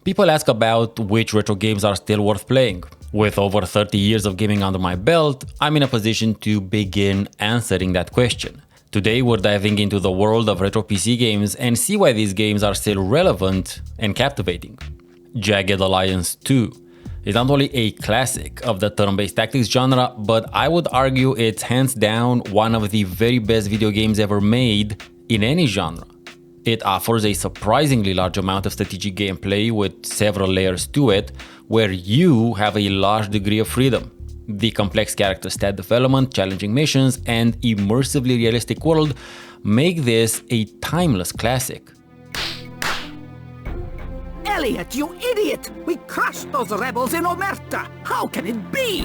People ask about which retro games are still worth playing. With over 30 years of gaming under my belt, I'm in a position to begin answering that question. Today we're diving into the world of retro PC games and see why these games are still relevant and captivating. Jagged Alliance 2 is not only a classic of the turn-based tactics genre, but I would argue it's hands down one of the very best video games ever made in any genre. It offers a surprisingly large amount of strategic gameplay with several layers to it, where you have a large degree of freedom. The complex character stat development, challenging missions, and immersively realistic world make this a timeless classic. Elliot, you idiot! We crushed those rebels in Omerta! How can it be?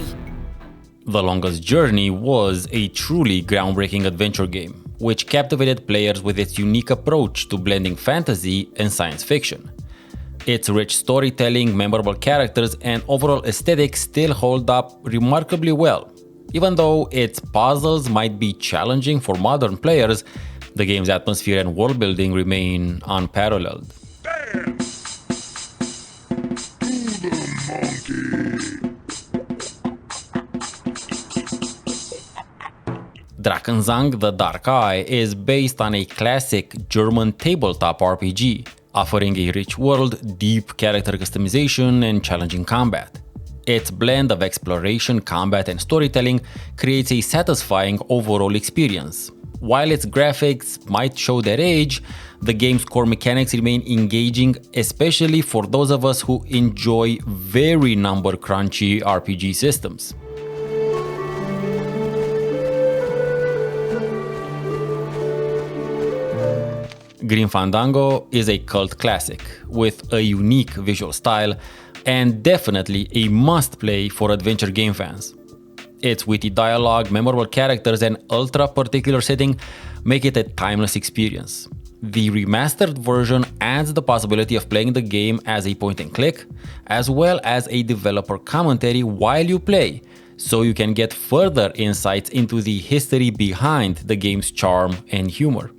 The Longest Journey was a truly groundbreaking adventure game, which captivated players with its unique approach to blending fantasy and science fiction. Its rich storytelling, memorable characters, and overall aesthetic still hold up remarkably well. Even though its puzzles might be challenging for modern players, the game's atmosphere and world building remain unparalleled. Damn. To the monkey. Drakensang: The Dark Eye is based on a classic German tabletop RPG, offering a rich world, deep character customization, and challenging combat. Its blend of exploration, combat, and storytelling creates a satisfying overall experience. While its graphics might show their age, the game's core mechanics remain engaging, especially for those of us who enjoy very number-crunchy RPG systems. Grim Fandango is a cult classic with a unique visual style and definitely a must-play for adventure game fans. Its witty dialogue, memorable characters, and ultra-particular setting make it a timeless experience. The remastered version adds the possibility of playing the game as a point-and-click, as well as a developer commentary while you play, so you can get further insights into the history behind the game's charm and humor.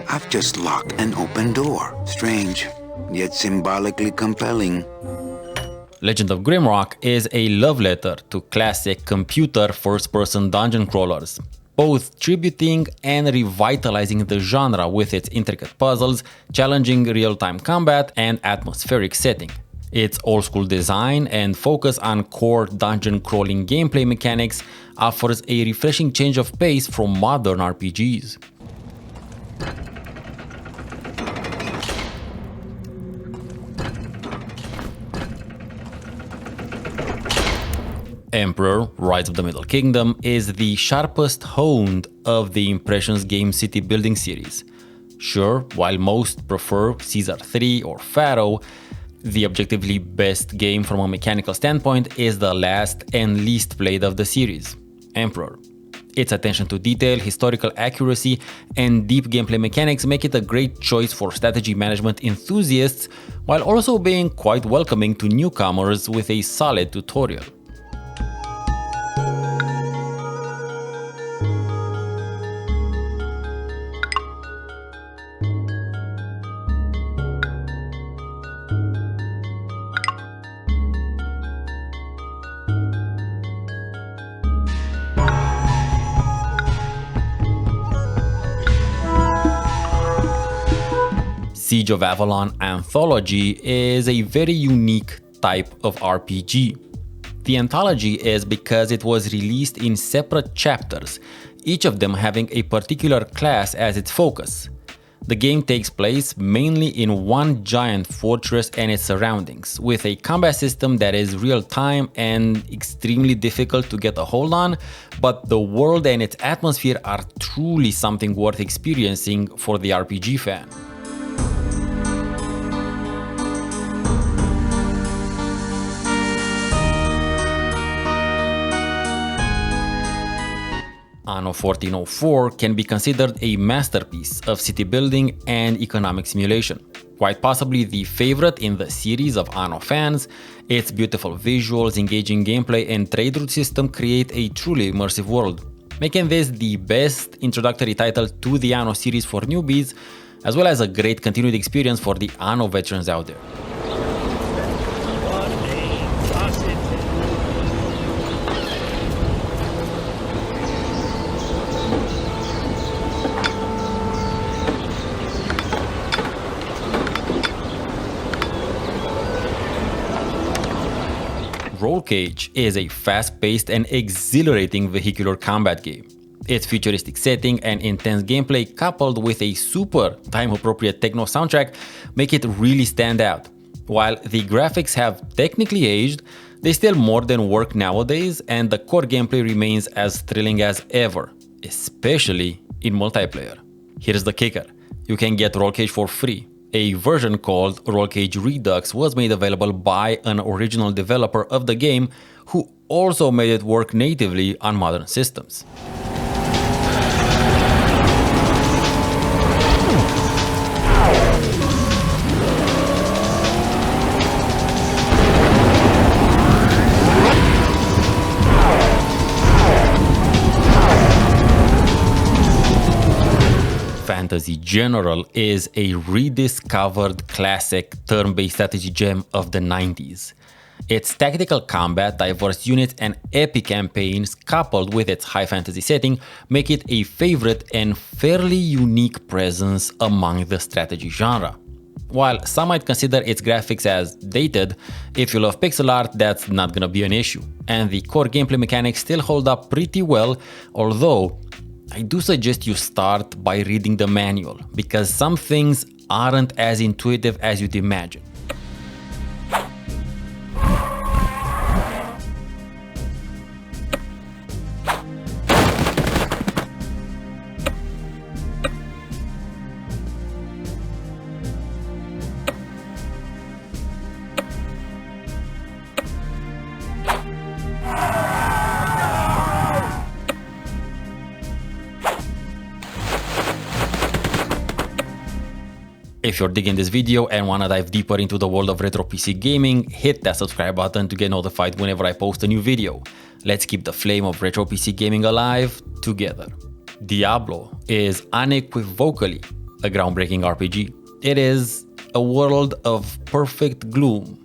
I've just locked an open door. Strange, yet symbolically compelling. Legend of Grimrock is a love letter to classic computer first-person dungeon crawlers, both tributing and revitalizing the genre with its intricate puzzles, challenging real-time combat, and atmospheric setting. Its old-school design and focus on core dungeon crawling gameplay mechanics offers a refreshing change of pace from modern RPGs. Emperor: Rise of the Middle Kingdom is the sharpest honed of the Impressions game city building series. Sure, while most prefer Caesar 3 or Pharaoh, the objectively best game from a mechanical standpoint is the last and least played of the series, Emperor. Its attention to detail, historical accuracy, and deep gameplay mechanics make it a great choice for strategy management enthusiasts, while also being quite welcoming to newcomers with a solid tutorial. Siege of Avalon Anthology is a very unique type of RPG. The Anthology is because it was released in separate chapters, each of them having a particular class as its focus. The game takes place mainly in one giant fortress and its surroundings, with a combat system that is real-time and extremely difficult to get a hold on, but the world and its atmosphere are truly something worth experiencing for the RPG fan. Anno 1404 can be considered a masterpiece of city building and economic simulation. Quite possibly the favorite in the series of Anno fans, its beautiful visuals, engaging gameplay, and trade route system create a truly immersive world. making this the best introductory title to the Anno series for newbies, as well as a great continued experience for the Anno veterans out there. Rollcage is a fast-paced and exhilarating vehicular combat game. Its futuristic setting and intense gameplay coupled with a super time-appropriate techno soundtrack make it really stand out. While the graphics have technically aged, they still more than work nowadays, and the core gameplay remains as thrilling as ever, especially in multiplayer. Here's the kicker: you can get Rollcage for free. A version called Rollcage Redux was made available by an original developer of the game who also made it work natively on modern systems. Fantasy General is a rediscovered classic turn-based strategy gem of the 90s. Its tactical combat, diverse units, and epic campaigns, coupled with its high fantasy setting, make it a favorite and fairly unique presence among the strategy genre. While some might consider its graphics as dated, if you love pixel art, that's not gonna be an issue. And the core gameplay mechanics still hold up pretty well, although I do suggest you start by reading the manual, because some things aren't as intuitive as you'd imagine. If you're digging this video and wanna dive deeper into the world of retro PC gaming, hit that subscribe button to get notified whenever I post a new video. Let's keep the flame of retro PC gaming alive together. Diablo is unequivocally a groundbreaking RPG. It is a world of perfect gloom,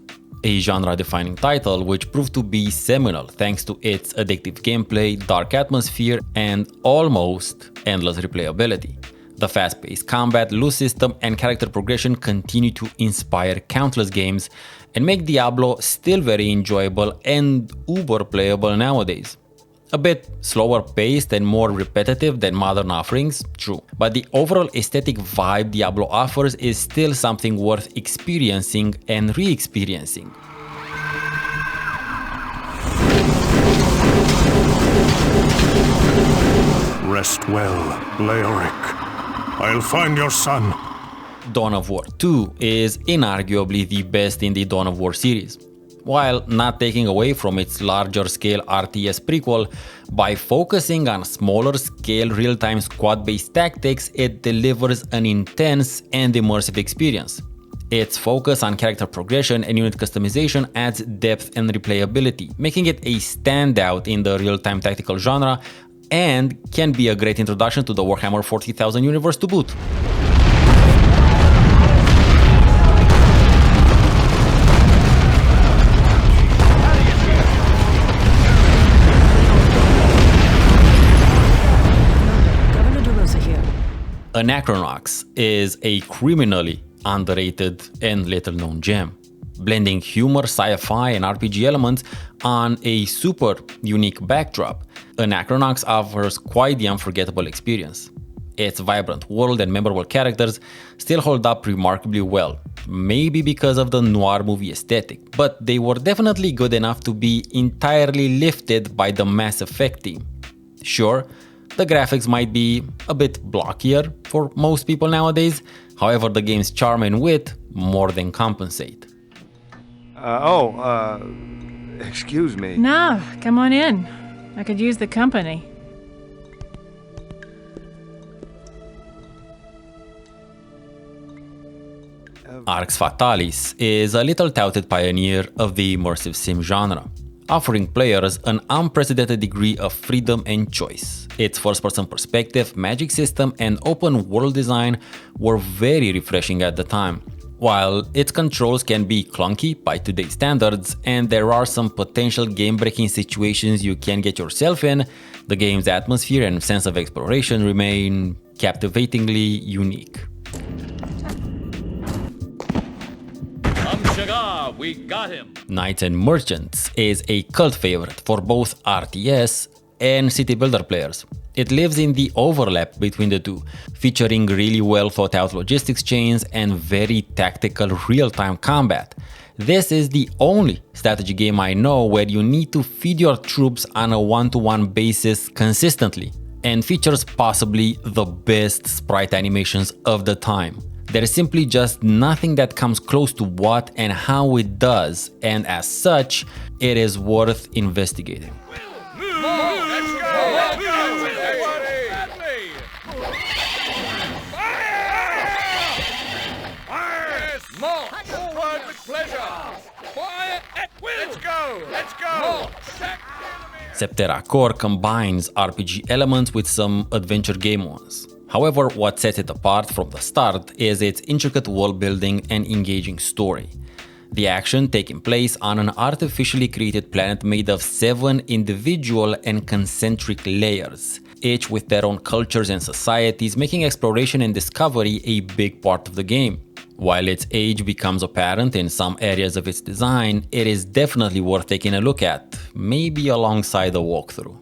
a genre-defining title which proved to be seminal thanks to its addictive gameplay, dark atmosphere, and almost endless replayability. The fast-paced combat, loot system, and character progression continue to inspire countless games and make Diablo still very enjoyable and uber playable nowadays. A bit slower paced and more repetitive than modern offerings, true, but the overall aesthetic vibe Diablo offers is still something worth experiencing and re-experiencing. Rest well, Leoric. I'll find your son. Dawn of War 2 is inarguably the best in the Dawn of War series. While not taking away from its larger scale RTS prequel, by focusing on smaller scale real-time squad-based tactics, it delivers an intense and immersive experience. Its focus on character progression and unit customization adds depth and replayability, making it a standout in the real-time tactical genre and can be a great introduction to the Warhammer 40,000 universe to boot. Anachronox is a criminally underrated and little known gem, blending humor, sci-fi, and RPG elements on a super unique backdrop. Anachronox offers quite the unforgettable experience. Its vibrant world and memorable characters still hold up remarkably well, maybe because of the noir movie aesthetic, but they were definitely good enough to be entirely lifted by the Mass Effect team. Sure, the graphics might be a bit blockier for most people nowadays, however the game's charm and wit more than compensate. Excuse me. No, come on in. I could use the company. Arx Fatalis is a little touted pioneer of the immersive sim genre. offering players an unprecedented degree of freedom and choice. Its first-person perspective, magic system, and open-world design were very refreshing at the time. While its controls can be clunky by today's standards, and there are some potential game-breaking situations you can get yourself in, the game's atmosphere and sense of exploration remain captivatingly unique. We got him! Knights and Merchants is a cult favorite for both RTS and city builder players. It lives in the overlap between the two, featuring really well thought out logistics chains and very tactical real-time combat. This is the only strategy game I know where you need to feed your troops on a one-to-one basis consistently, and features possibly the best sprite animations of the time. There is simply just nothing that comes close to what and how it does, and as such, it is worth investigating. Septerra Core combines RPG elements with some adventure game ones. However, what sets it apart from the start is its intricate world building and engaging story. The action taking place on an artificially created planet made of 7 individual and concentric layers, each with their own cultures and societies, making exploration and discovery a big part of the game. While its age becomes apparent in some areas of its design, it is definitely worth taking a look at, maybe alongside a walkthrough.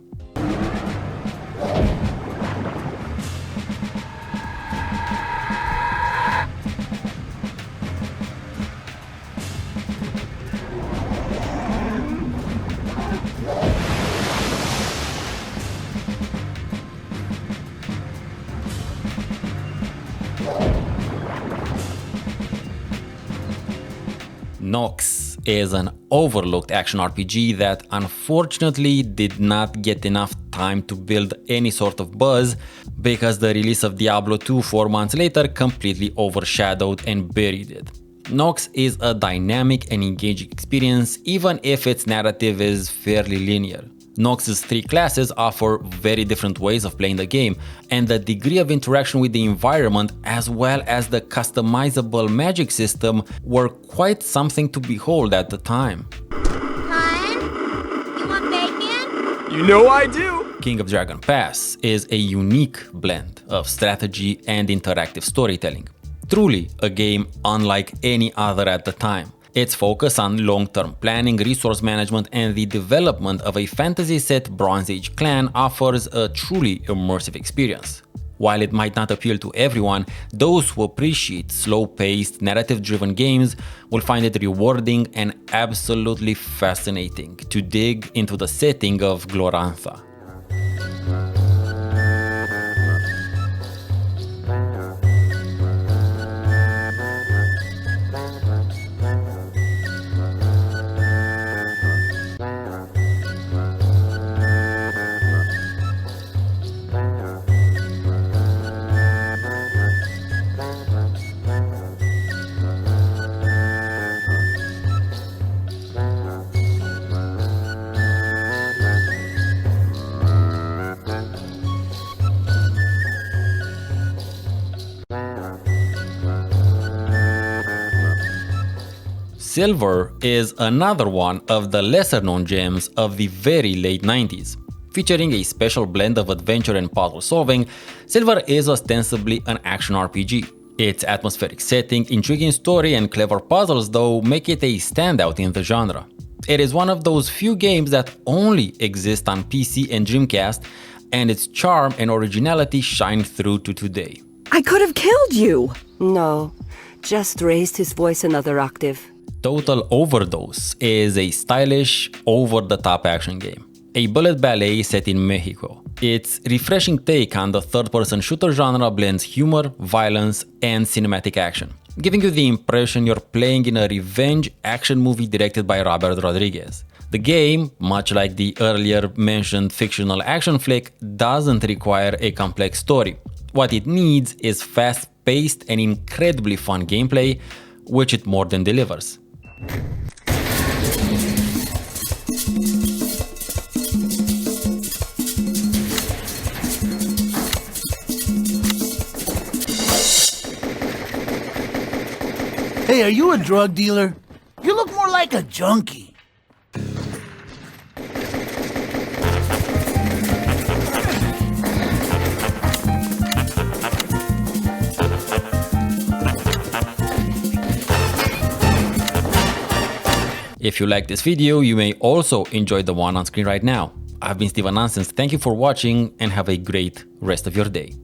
Nox is an overlooked action RPG that unfortunately did not get enough time to build any sort of buzz because the release of Diablo 2 4 months later completely overshadowed and buried it. Nox is a dynamic and engaging experience even if its narrative is fairly linear. Nox's 3 classes offer very different ways of playing the game, and the degree of interaction with the environment as well as the customizable magic system were quite something to behold at the time. Hun? You want bacon? You know I do! King of Dragon Pass is a unique blend of strategy and interactive storytelling. Truly a game unlike any other at the time. Its focus on long-term planning, resource management, and the development of a fantasy-set Bronze Age clan offers a truly immersive experience. While it might not appeal to everyone, those who appreciate slow-paced, narrative-driven games will find it rewarding and absolutely fascinating to dig into the setting of Glorantha. Silver is another one of the lesser-known gems of the very late 90s. Featuring a special blend of adventure and puzzle solving, Silver is ostensibly an action RPG. Its atmospheric setting, intriguing story, and clever puzzles, though, make it a standout in the genre. It is one of those few games that only exist on PC and Dreamcast, and its charm and originality shine through to today. I could have killed you! No, just raised his voice another octave. Total Overdose is a stylish, over-the-top action game. A bullet ballet set in Mexico. Its refreshing take on the third-person shooter genre blends humor, violence, and cinematic action, giving you the impression you're playing in a revenge action movie directed by Robert Rodriguez. The game, much like the earlier mentioned fictional action flick, doesn't require a complex story. What it needs is fast-paced and incredibly fun gameplay, which it more than delivers. Hey, are you a drug dealer? You look more like a junkie. If you like this video, you may also enjoy the one on screen right now. I've been Steven Nansens, thank you for watching and have a great rest of your day.